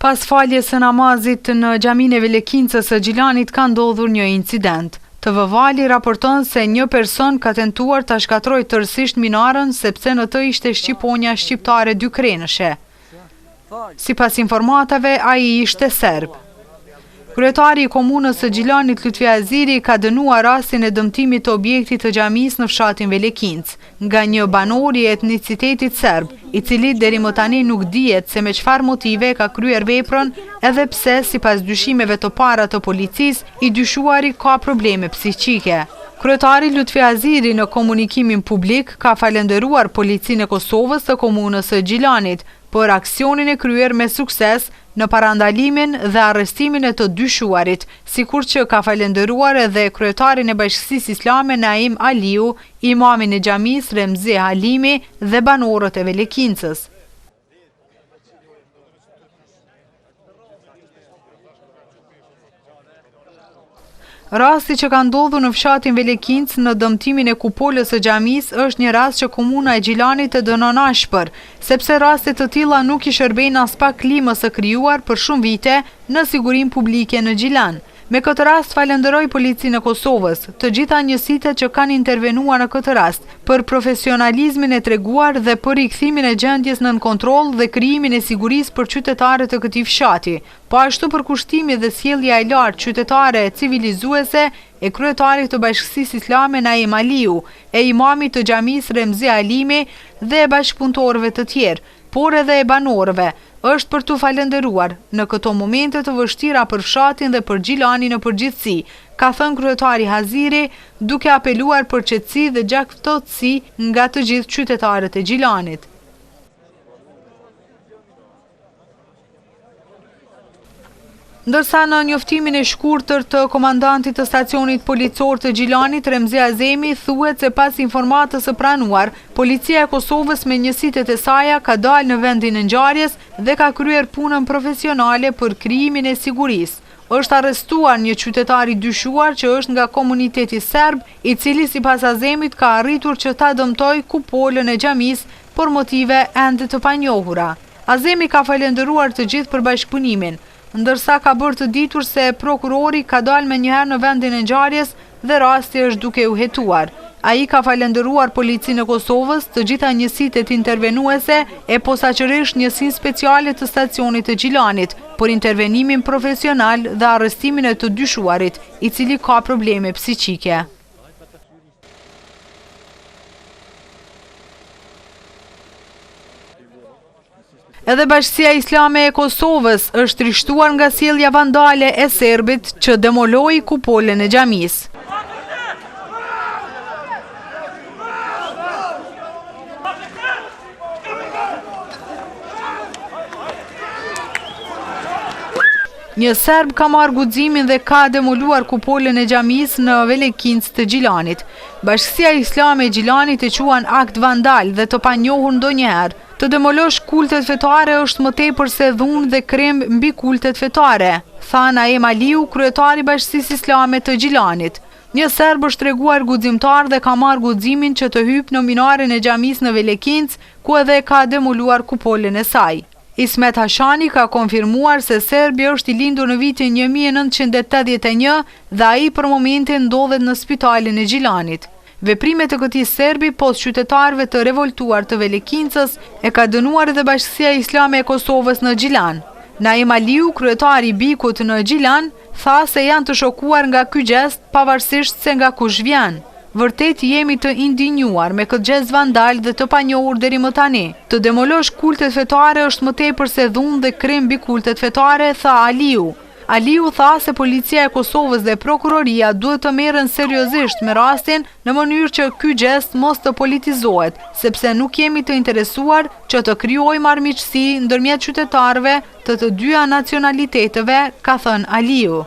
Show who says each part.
Speaker 1: Pas faljes së namazit në xhaminë e Velekincës së Gjilanit ka ndodhur një incident. TVVali raporton se një person ka tentuar ta shkatrojë tërësisht minarën sepse në të ishte shqiponja shqiptare dy krenëshe. Sipas informatave, ai ishte serb. Kryetari i komunës së Gjilanit Lutfi Aziri ka dënuar rastin e dëmtimit të objektit të xhamisë në fshatin Velekincë nga një banor i etnicitetit serb, i cili deri më tani nuk dihet se me çfarë motive ka kryer veprën, edhe pse sipas dyshimeve të para të policisë, i dyshuari ka probleme psiqike. Kryetari Lutfi Aziri në komunikimin publik ka falenderuar Policinë e Kosovës të komunës së Gjilanit për aksionin e kryer me sukses në parandalimin dhe arrestimin e të dyshuarit, sikur që ka falenderuar edhe kryetarin e Bashkisë Islame Naim Aliu, imamin e xhamisë Remzi Halimi dhe banorët e Velekincës. Rasti që ka ndodhur në fshatin Velekincë në dëmtimin e kupolës së xhamisë është një rast që komuna e Gjilanit e dënon ashpër, sepse raste të tilla nuk i shërbejnë as pak klimës së krijuar për shumë vite në sigurinë publike në Gjilan. Me këtë rast falenderoj Policinë e Kosovës, të gjitha njësitë që kanë intervenuar në këtë rast, për profesionalizmin e treguar dhe për rikthimin e gjendjes nën kontroll dhe krijimin e sigurisë për qytetarët e këtij fshati, po ashtu për kushtimi dhe sjellja e lartë qytetare e civilizuese e kryetarit të Bashkisë Islame Naim Aliu, e imamit të xhamisë Remzi Halimi dhe e bashkëpunëtorëve të tjerë, por edhe e banorëve, është për t'u falenderuar në këto momente të vështira për fshatin dhe për Gjilanin në përgjithësi, ka thënë kryetari Haziri, duke apeluar për qetësi dhe gjaktësi nga të gjithë qytetarët e Gjilanit. Ndërsa në njoftimin e shkurtër të komandantit të stacionit policor të Gjilanit, Remzi Azemi, thuhet se pas informatës së pranuar, Policia e Kosovës me njësitet e saja ka dalë në vendin e ngjarjes dhe ka kryer punën profesionale për krijimin e sigurisë. Është arrestuar një qytetar i dyshuar që është nga komuniteti serb, i cili sipas Azemit ka arritur që ta dëmtojë kupolën e xhamisë për motive ende të panjohura. Azemi ka falenderuar të gjithë për bashkëpunimin, ndërsa ka bërë të ditur se prokurori ka dalë menjëherë në vendin e ngjarjes dhe rasti është duke u hetuar. Ai ka falenderuar Policinë e Kosovës, të gjitha njësitë intervenuese e posaçërisht njësinë speciale të stacionit të Gjilanit për intervenimin profesional dhe arrestimin e të dyshuarit, i cili ka probleme psiqike. Edhe Bashkia Islame e Kosovës është trishtuar nga sjellja vandale e serbit që demoloi kupolën e xhamisë. Një serb ka marrë guximin dhe ka demoluar kupolën e xhamisë në Velekincë të Gjilanit. Bashkia Islame e Gjilanit e quan akt vandal dhe të panjohur ndonjëherë. Të demolosh kultet fetare është më tepër se dhunë dhe krem mbi kultet fetare, tha Naim Aliu, kryetari Bashkisë Islame të Gjilanit. Një serb është treguar guximtar dhe ka marrë guximin që të hyjë në minaren e xhamisë në Velekincë, ku edhe ka demoluar kupolën e saj. Ismet Hashani ka konfirmuar se serbi është i lindur në vitin 1981 dhe ai për momentin ndodhet në spitalin e Gjilanit. Veprimet e këtij serbi pos qytetarëve të revoltuar të Velekincës e ka dënuar edhe Bashkia Islame e Kosovës në Gjilan. Naim Aliu, kryetari i BIK-ut në Gjilan, tha se janë të shokuar nga ky gjest pavarësisht se nga kush vjen. Vërtet jemi të indinjuar me këtë gjest vandal dhe të panjohur deri më tani. Të demolosh kultet fetare është më tepër se dhunë dhe krem mbi kultet fetare, tha Aliu. Aliu tha se Policia e Kosovës dhe prokuroria duhet të merren seriozisht me rastin në mënyrë që ky gjest mos të politizohet, sepse nuk jemi të interesuar që të krijojmë armiqësi ndërmjet qytetarëve të dyja nacionaliteteve, ka thënë Aliu.